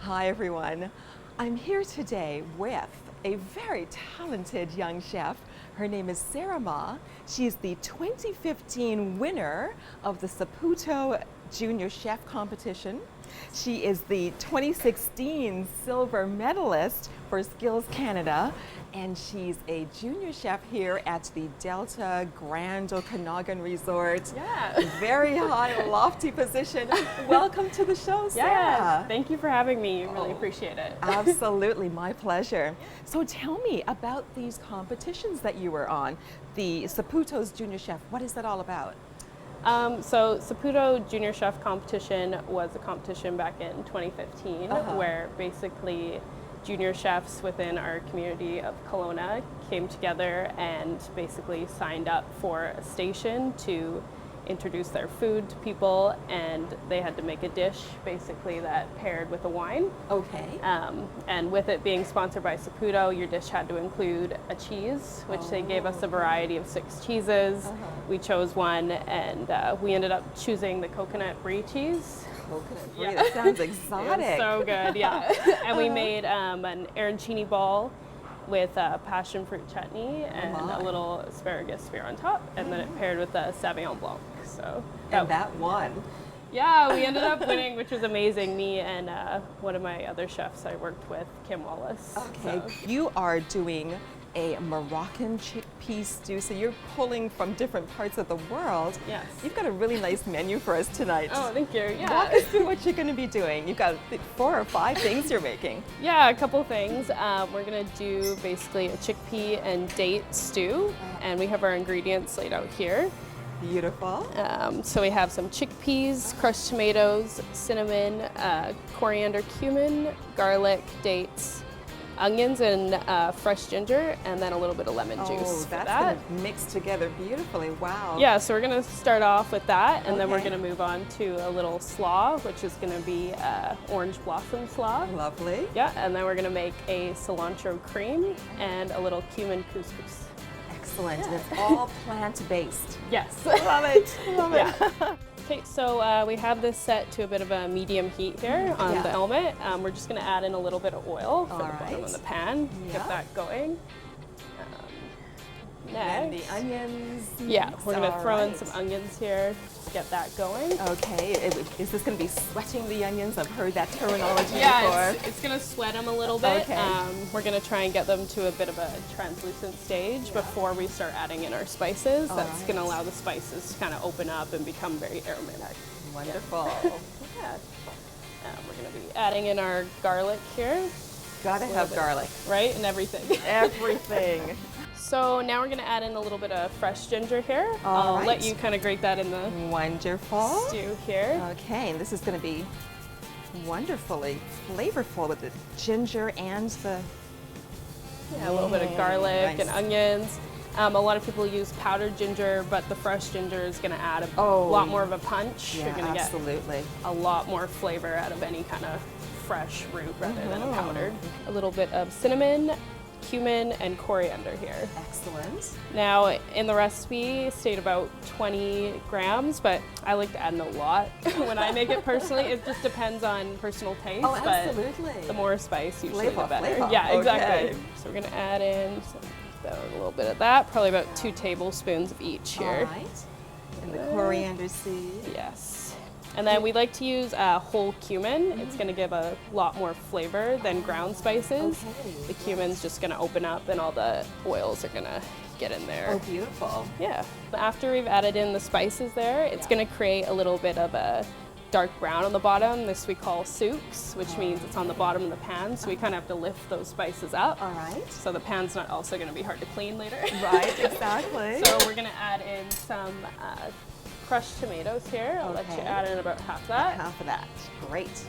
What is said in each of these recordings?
Hi everyone. I'm here today with a very talented young chef. Her name is Sarah Ma. She is the 2015 winner of the Saputo Junior Chef Competition. She is the 2016 silver medalist for Skills Canada, and she's a junior chef here at the Delta Grand Okanagan Resort. Yeah. Very high, lofty position. Welcome to the show, Sarah. Yeah, thank you for having me. Really appreciate it. Absolutely, my pleasure. So tell me about these competitions that you were on. The Saputo's Junior Chef, what is that all about? So Saputo Junior Chef Competition was a competition back in 2015 where basically junior chefs within our community of Kelowna came together and basically signed up for a station to introduce their food to people, and they had to make a dish basically that paired with a wine. Okay. And with it being sponsored by Saputo, your dish had to include a cheese, which they gave us a variety of 6 cheeses. We chose one, and we ended up choosing the coconut brie cheese. Coconut brie, that sounds exotic. It was so good, yeah. And we made an arancini ball with passion fruit chutney and a little asparagus spear on top, and then it paired with the Sauvignon Blanc. So that won. Yeah, we ended up winning, which was amazing. Me and one of my other chefs I worked with, Kim Wallace. Okay, you are doing a Moroccan chickpea stew, so you're pulling from different parts of the world. Yes. You've got a really nice menu for us tonight. Oh, thank you. Yeah. Walk us through what you're going to be doing. You've got 4 or 5 things you're making. Yeah, a couple things. We're gonna do basically a chickpea and date stew, and we have our ingredients laid out here. Beautiful. So we have some chickpeas, crushed tomatoes, cinnamon, coriander, cumin, garlic, dates, onions, and fresh ginger, and then a little bit of lemon juice. That's going to mix together beautifully. Wow. Yeah, so we're going to start off with that, and then we're going to move on to a little slaw, which is going to be orange blossom slaw. Lovely. Yeah, and then we're going to make a cilantro cream and a little cumin couscous. Excellent. And it's all plant-based. Yes. Love it. Love it. Okay, so we have this set to a bit of a medium heat here on the element. We're just going to add in a little bit of oil for the bottom of the pan. Get that going. And the onions. Yeah, we're going to throw in some onions here. Get that going. Okay, is this going to be sweating the onions? I've heard that terminology before. Yeah, it's going to sweat them a little bit. Okay. We're going to try and get them to a bit of a translucent stage before we start adding in our spices. That's going to allow the spices to kind of open up and become very aromatic. Wonderful. Yeah. We're going to be adding in our garlic here. Gotta have garlic. Right, and everything. Everything. So now we're going to add in a little bit of fresh ginger here. I'll let you kind of grate that in the wonderful stew here. Okay, and this is going to be wonderfully flavorful with the ginger and the... Yeah, a little bit of garlic and onions. A lot of people use powdered ginger, but the fresh ginger is going to add a lot more of a punch. Yeah, You're going to get a lot more flavor out of any kind of fresh root rather than a powdered. A little bit of cinnamon, cumin, and coriander here. Excellent. Now, in the recipe, state about 20 grams, but I like to add in a lot when I make it personally. It just depends on personal taste. Oh, absolutely. But the more spice, usually the better. Flavor. Yeah, exactly. Okay. So we're going to add in a little bit of that, probably about 2 tablespoons of each here. All right. And the coriander seed. Yes. And then we like to use whole cumin. It's going to give a lot more flavor than ground spices. The cumin's just going to open up and all the oils are going to get in there. Oh, beautiful. Yeah. After we've added in the spices there, it's going to create a little bit of a dark brown on the bottom. This we call souks, which means it's on the bottom of the pan. So we kind of have to lift those spices up. All right. So the pan's not also going to be hard to clean later. Right, exactly. So we're going to add in some crushed tomatoes here. I'll let you add in about half that. Half of that. Great.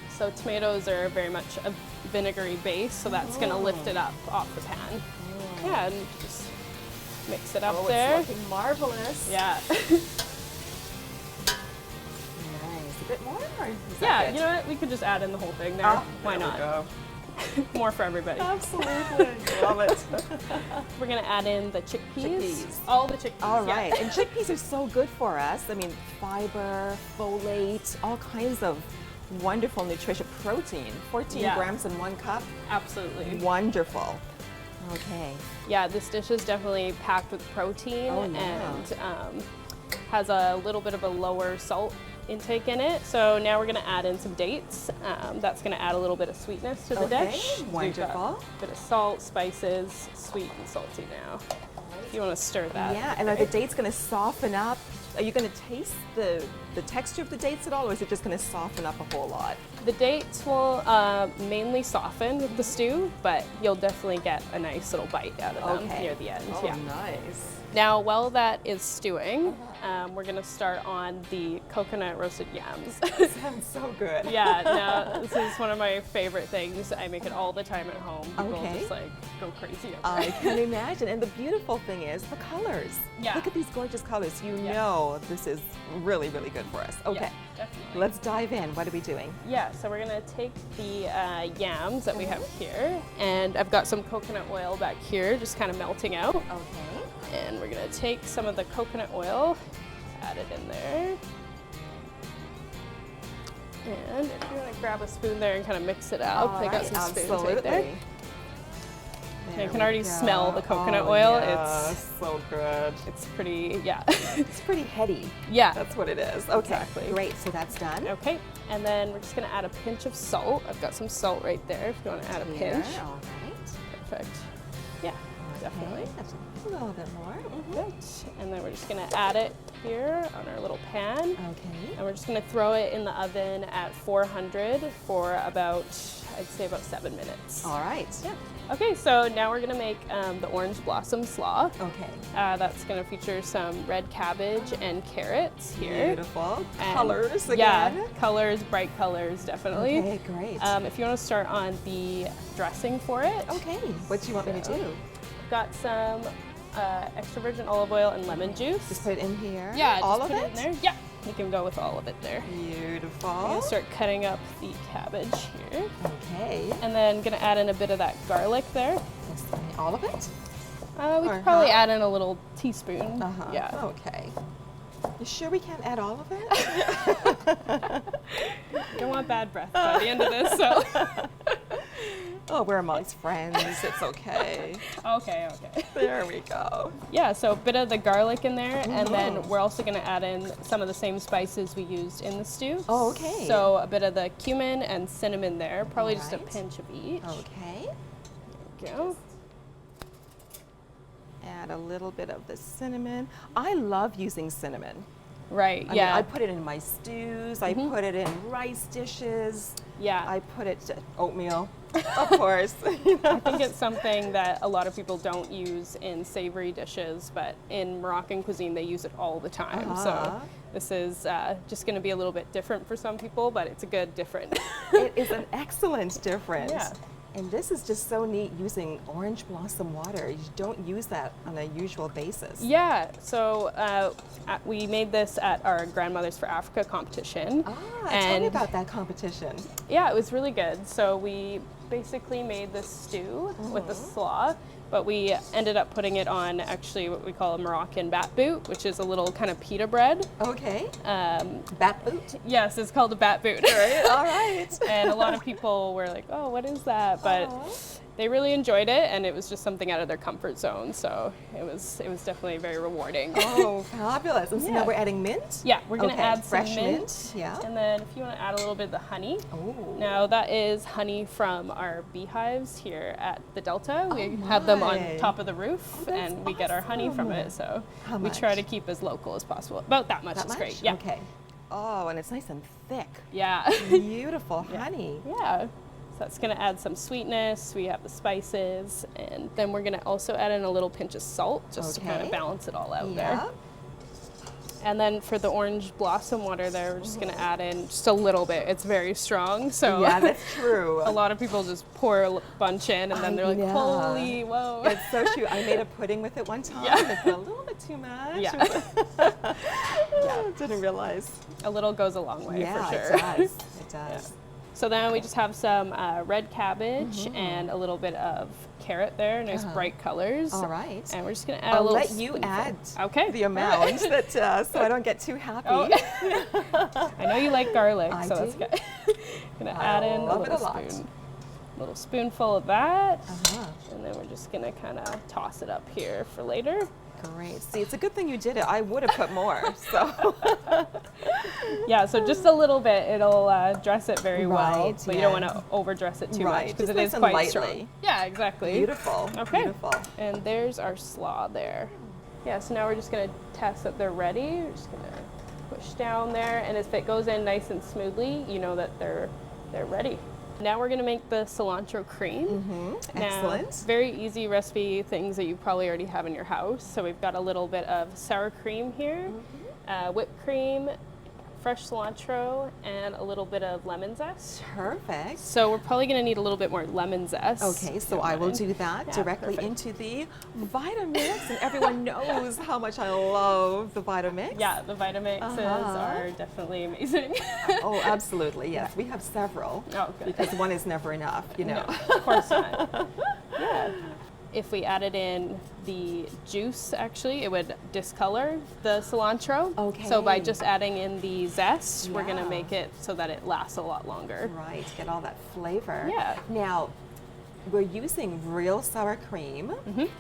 So tomatoes are very much a vinegary base, so that's going to lift it up off the pan. Yeah, and just mix it up there. It's looking marvelous. Yeah. Nice. A bit more? Or is Yeah, that you know what? We could just add in the whole thing there. Why there we not? go. More for everybody. Absolutely. Love it. We're going to add in the chickpeas. All the chickpeas. All right. And chickpeas are so good for us. I mean, fiber, folate, all kinds of Wonderful nutrition. Protein, 14 Yeah. grams in 1 cup. Absolutely. Wonderful. Okay. Yeah, this dish is definitely packed with protein Oh, yeah. and has a little bit of a lower salt intake in it. So now we're going to add in some dates. That's going to add a little bit of sweetness to the Okay, dish. So we've wonderful. got a bit of salt, spices, sweet and salty now. If you want to stir that. Yeah, and are the dates going to soften up? Are you going to taste the texture of the dates at all, or is it just going to soften up a whole lot? The dates will mainly soften with the stew, but you'll definitely get a nice little bite out of them near the end. Oh, yeah. nice. Now, while that is stewing, we're going to start on the coconut roasted yams. Sounds so good. Yeah, no, this is one of my favorite things. I make it all the time at home. People Okay. just like go crazy over I it. can imagine. And the beautiful thing is the colors. Yeah. Look at these gorgeous colors. You Yeah. know this is really, really good for us. Okay. Yeah, definitely. Let's dive in. What are we doing? Yeah, so we're gonna take the yams that we have here, and I've got some coconut oil back here, just kind of melting out. Okay. And we're gonna take some of the coconut oil, add it in there. And if you wanna grab a spoon there and kind of mix it up, I got some spoons right there. There you can we already go. smell the coconut Oh, oil. yeah, so good. It's pretty, yeah. It's pretty heady. Yeah. That's what it is. Okay. Exactly. Great. So that's done. Okay, and then we're just gonna add a pinch of salt. I've got some salt right there if you wanna add a Here. pinch. All right. Perfect. Yeah, definitely. Okay. That's a little bit more. Good. And then we're just gonna add it here on our little pan. Okay. And we're just gonna throw it in the oven at 400 for about, I'd say about 7 minutes. All right. Yeah. Okay, so now we're gonna make the orange blossom slaw. Okay. That's gonna feature some red cabbage and carrots here. Beautiful. And Colors again. Yeah, colors, bright colors, definitely. Okay, great. If you want to start on the dressing for it, Okay. What do you want me to do? I've got some extra virgin olive oil and lemon juice. Just put it in here. Yeah, all just of put it. in there. Yeah, you can go with all of it there. I'm Beautiful. gonna start cutting up the cabbage here, Okay. and then gonna add in a bit of that garlic there. All of it? We Or could probably half? add in a little teaspoon. Uh-huh. Yeah. Okay. You sure we can't add all of it? Don't want bad breath by the end of this, so. Oh, we're amongst friends. It's okay. Okay. There we go. Yeah, so a bit of the garlic in there, and then Mhm. we're also gonna add in some of the same spices we used in the stew. Oh, okay. So a bit of the cumin and cinnamon there, probably just a Alright. pinch of each. Okay. There we go. Add a little bit of the cinnamon. I love using cinnamon. Right, I yeah. mean, I put it in my stews. I put it in rice dishes. Yeah. I put it to oatmeal, of course. You know? I think it's something that a lot of people don't use in savory dishes, but in Moroccan cuisine they use it all the time. Uh-huh. So this is just going to be a little bit different for some people, but it's a good different. It is an excellent difference. Yeah. And this is just so neat using orange blossom water. You don't use that on a usual basis. Yeah, so we made this at our Grandmothers for Africa competition. Ah, tell me about that competition. Yeah, it was really good. So we basically made this stew with the slaw, but we ended up putting it on actually what we call a Moroccan bat boot, which is a little kind of pita bread. Okay. Bat boot. Yes, it's called a bat boot. All right. And a lot of people were like, oh, what is that? But they really enjoyed it, and it was just something out of their comfort zone. So it was definitely very rewarding. Oh, fabulous. And so Yeah. now we're adding mint? Yeah, we're gonna Okay, add some fresh mint. Yeah. And then if you want to add a little bit of the honey. Oh. Now that is honey from our beehives here at the Delta. We Oh have them my. on top of the roof, Oh, that's and we get our honey from awesome. it. So How we try much? to keep as local as possible. About that much That is much? great. Yeah. Okay. Oh, and it's nice and thick. Yeah. Beautiful honey. Yeah. So that's going to add some sweetness. We have the spices, and then we're going to also add in a little pinch of salt just to kind Okay. of balance it all out Yeah. there. And then for the orange blossom water there, we're just going to add in just a little bit. It's very strong, so Yeah, that's true. a lot of people just pour a bunch in, and then they're like, Yeah. holy, whoa. It's so true. I made a pudding with it one time. Yeah. It's a little bit too much. Yeah. Yeah, didn't realize. A little goes a long way Yeah, for sure. it does. It does. So then we just have some red cabbage and a little bit of carrot there, nice bright colors. All right. And we're just gonna add a I'll little let you spoonful. add Okay. the amount that, so I don't get too happy. Oh. I know you like garlic, I so that's do. good. Gonna add in a love it little a lot. little spoonful of that. Uh-huh. And then we're just gonna kind of toss it up here for later. Great. See, it's a good thing you did it. I would have put more. So. Yeah, so just a little bit, it'll dress it very well, Right, but you don't want to overdress it too much because Just it nice is and quite lightly. strong. Yeah, exactly. Beautiful. Okay. Beautiful. And there's our slaw there. Yeah, so now we're just gonna test that they're ready. We're just gonna push down there, and if it goes in nice and smoothly, you know that they're ready. Now we're gonna make the cilantro cream. Now, Excellent. very easy recipe, things that you probably already have in your house. So we've got a little bit of sour cream here, whipped cream, fresh cilantro, and a little bit of lemon zest. Perfect. So we're probably gonna need a little bit more lemon zest. Okay, so I will do that Yeah, directly perfect. into the Vitamix, and everyone knows how much I love the Vitamix. Yeah, the Vitamixes are definitely amazing. Oh, absolutely, yes. We have several Oh, good. because one is never enough, you know. No, of course not. Yeah. If we added in the juice, actually, it would discolor the cilantro. Okay. So by just adding in the zest, we're Yeah. gonna make it so that it lasts a lot longer. Right, get all that flavor. Yeah. Now, we're using real sour cream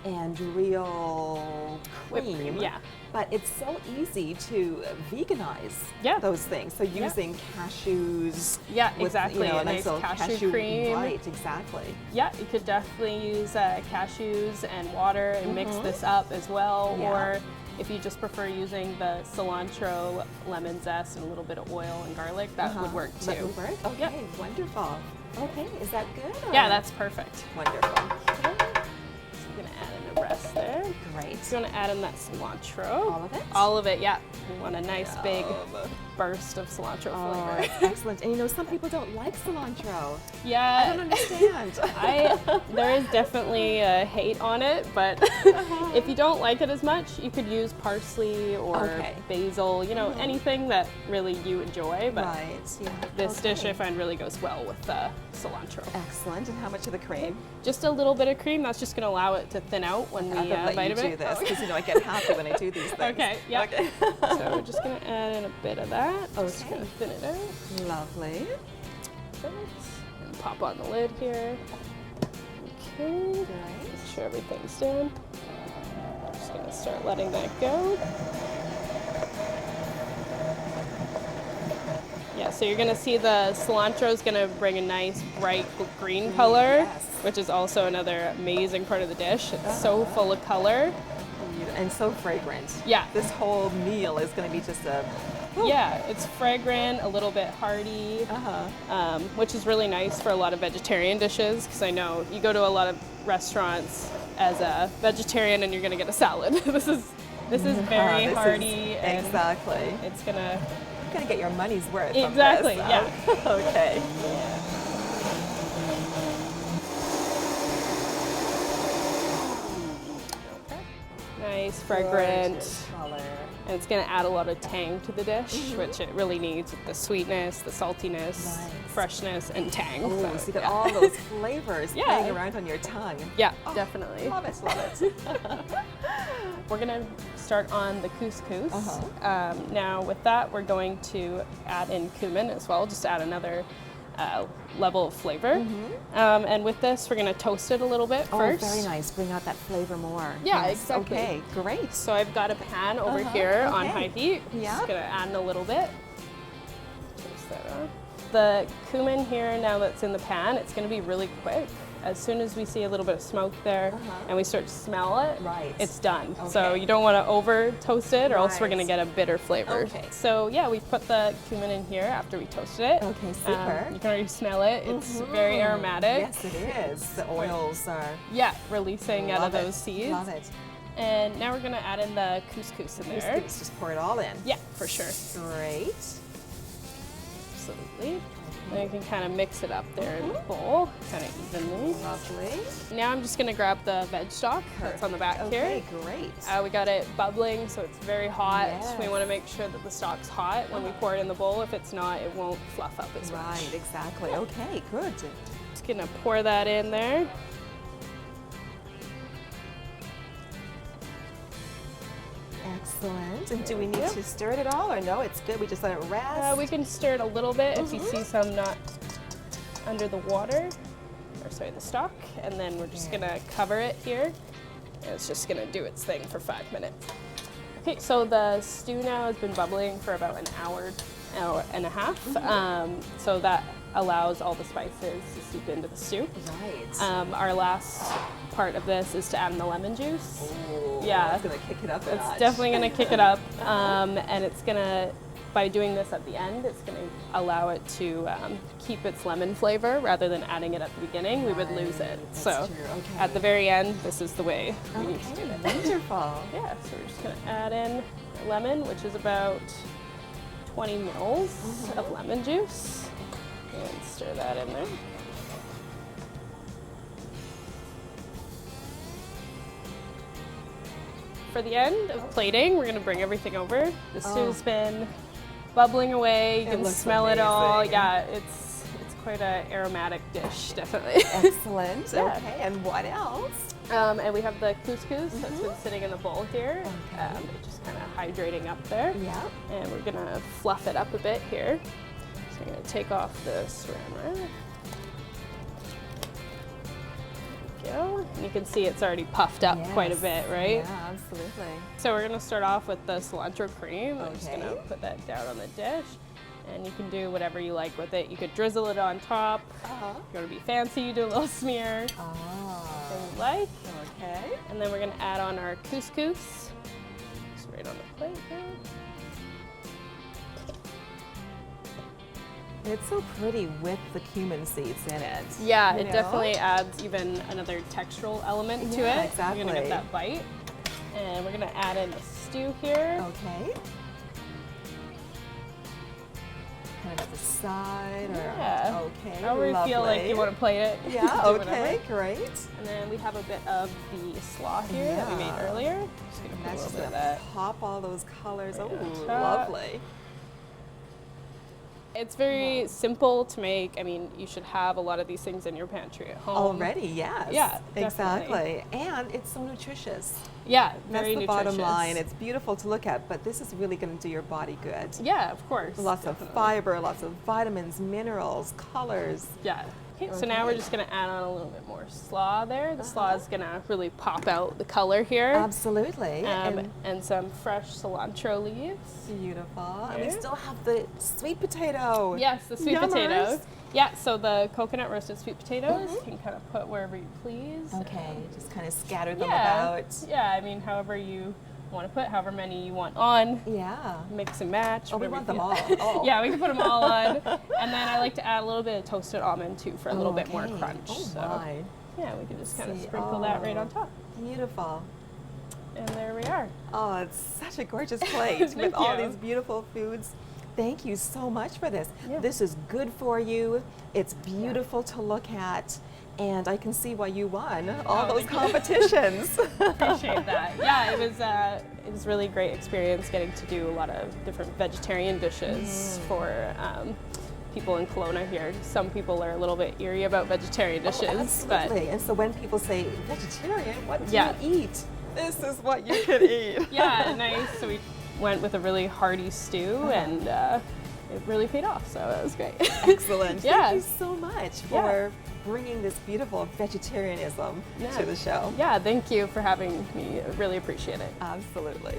and real Whipped cream. cream, yeah. But it's so easy to veganize Yeah. those things. So using cashews. Yeah, with, exactly. You know, A nice little cashew cream. Right, exactly. Yeah, you could definitely use cashews and water and mix this up as well. Yeah. Or if you just prefer using the cilantro, lemon zest, and a little bit of oil and garlic, that would work too. That would work? Okay, Yep. wonderful. Okay, is that good? Yeah, or- that's perfect. wonderful. So I'm gonna add in the rest there. Great. So you want to add in that cilantro. All of it? All of it, yeah. You want a nice big Yum. burst of cilantro Oh, flavor. it's excellent. And you know, some people don't like cilantro. I Yeah, don't understand. there is definitely a hate on it, but if you don't like it as much, you could use parsley or Okay. basil, you know, anything that really you enjoy. But Right, yeah. this dish I Okay. find really goes well with cilantro. Excellent. And how much of the cream? Just a little bit of cream, that's just going to allow it to thin out when we I'm gonna let bite you of do it. this because you know I get happy when I do these things. Okay, yeah. Okay. So we're just going to add in a bit of that. Just Okay. going to thin it out. Lovely. And pop on the lid here. Okay. Great. Make sure everything's done. Just gonna start letting that go. Yeah, so you're gonna see the cilantro is gonna bring a nice bright green color, yes. which is also another amazing part of the dish. It's so full of color. And so fragrant. Yeah. This whole meal is going to be just a. Yeah, it's fragrant, a little bit hearty, which is really nice for a lot of vegetarian dishes because I know you go to a lot of restaurants as a vegetarian and you're gonna get a salad. This is very This is- hearty and exactly. it's gonna You're going to get your money's worth. from Exactly, this. yeah. Okay. nice, fragrant, Gorgeous color. and it's gonna add a lot of tang to the dish, which it really needs with the sweetness, the saltiness, Nice. freshness, and tang. Oh, so you got yeah. all those flavors Yeah. playing around on your tongue. Yeah, Oh, definitely. Love it, love it. We're gonna start on the couscous. Now with that, we're going to add in cumin as well, just to add another level of flavor. And with this, we're gonna toast it a little bit first. Oh, very nice. Bring out that flavor more. Yeah, Yes. exactly. Okay, great. So I've got a pan over here on okay. high heat. Yeah. Just gonna add in a little bit. Toast that on. The cumin here, now that's in the pan, it's gonna be really quick. As soon as we see a little bit of smoke there and we start to smell it, Right. it's done. So Okay. you don't want to over toast it or else we're Right. gonna get a bitter flavor. Okay. So yeah, we put the cumin in here after we toasted it. Okay, super. You can already smell it. It's very aromatic. Yes, it is. The oils are. Yeah, releasing out of Love it. those seeds. Love it. And now we're gonna add in the couscous in there. Just pour it all in. Yeah, for sure. Great. Absolutely. And you can kind of mix it up there in the bowl, kind of evenly. Lovely. Now I'm just gonna grab the veg stock that's on the back Okay, here. great. We got it bubbling, so it's very hot. Yes. We want to make sure that the stock's hot when we pour it in the bowl. If it's not, it won't fluff up as much. Right, exactly. Okay, good. Just gonna pour that in there. Excellent. And do we need to stir it at all, or no? It's good. We just let it rest. We can stir it a little bit if you see some not under the water, or sorry, the stock. And then we're just gonna cover it here. And it's just gonna do its thing for 5 minutes. Okay, so the stew now has been bubbling for about an hour and a half. So that allows all the spices to seep into the stew. Right. Our last part of this is to add in the lemon juice. Oh, Yeah. It's going to kick it up a It's notch. definitely going to kick it up, and it's going to, by doing this at the end, it's going to allow it to keep its lemon flavor rather than adding it at the beginning. We would lose it. That's So true. Okay. at the very end, this is the way we need to do Okay, it. wonderful. Yeah, so we're just going to add in lemon, which is about 20 mils of lemon juice, and stir that in there. For the end of plating, we're gonna bring everything over. The stew's been bubbling away. You It can looks smell it all. amazing. Yeah, it's quite an aromatic dish, definitely. Excellent. Yeah. Okay, and what else? And we have the couscous that's been sitting in the bowl here. Okay. It's just kind of hydrating up there. Yeah. And we're gonna fluff it up a bit here. So I'm gonna take off the saran wrap. There we go. And you can see it's already puffed up quite a bit, right? Yeah, absolutely. So we're gonna start off with the cilantro cream. I'm just Okay. gonna put that down on the dish. And you can do whatever you like with it. You could drizzle it on top. If you wanna be fancy, you do a little smear. If you like. Okay. And then we're gonna add on our couscous. Just right on the plate here. It's so pretty with the cumin seeds in it. Yeah, you it know? definitely adds even another textural element to Yeah, it. exactly. You're gonna get that bite. And we're gonna add in the stew here. Okay. Kind of at the side, Yeah. or okay. However you feel like you want to plate it. Yeah. do whatever. Okay. Great. And then we have a bit of the slaw here that we made Yeah. earlier. Just gonna put a That's little just bit of gonna that. pop all those colors. Right on Oh, top. lovely. It's very simple to make. I mean, you should have a lot of these things in your pantry at home. Already, yes. Yeah, exactly. And it's so nutritious. Yeah, That's very the nutritious. bottom line. It's beautiful to look at, but this is really going to do your body good. Yeah, of course. Lots of definitely. fiber, lots of vitamins, minerals, colors. Yeah. Okay, so now we're just gonna add on a little bit more slaw there. The slaw is gonna really pop out the color here. Absolutely. And some fresh cilantro leaves. Beautiful. And we Here. still have the sweet potato. Yes, the sweet Yummers. potato. Yeah, so the coconut roasted sweet potatoes you can kind of put wherever you please. Okay, just kind of scatter them Yeah. about. Yeah, I mean, however you want to put, however many you want on. Yeah. Mix and match. Oh, we whatever want you them all. Oh. Yeah, we can put them all on. And then I like to add a little bit of toasted almond too for a little bit more Okay. crunch. Oh, so my. yeah, we can just kind of See, sprinkle that right on top. Beautiful. And there we are. Oh, it's such a gorgeous plate with Thank all you. these beautiful foods. Thank you so much for this. Yeah. This is good for you. It's beautiful to look at. And I can see why you won all those thank you. competitions. Appreciate that. Yeah, it was really great experience getting to do a lot of different vegetarian dishes for people in Kelowna here. Some people are a little bit eerie about vegetarian dishes, but Absolutely. And so when people say vegetarian, what do Yeah. you eat? This is what you can eat. yeah, nice. So we went with a really hearty stew, and it really paid off. So that was great. Excellent. Yeah. Thank you so much for bringing this beautiful vegetarianism to the show. Yeah, thank you for having me. I really appreciate it. Absolutely.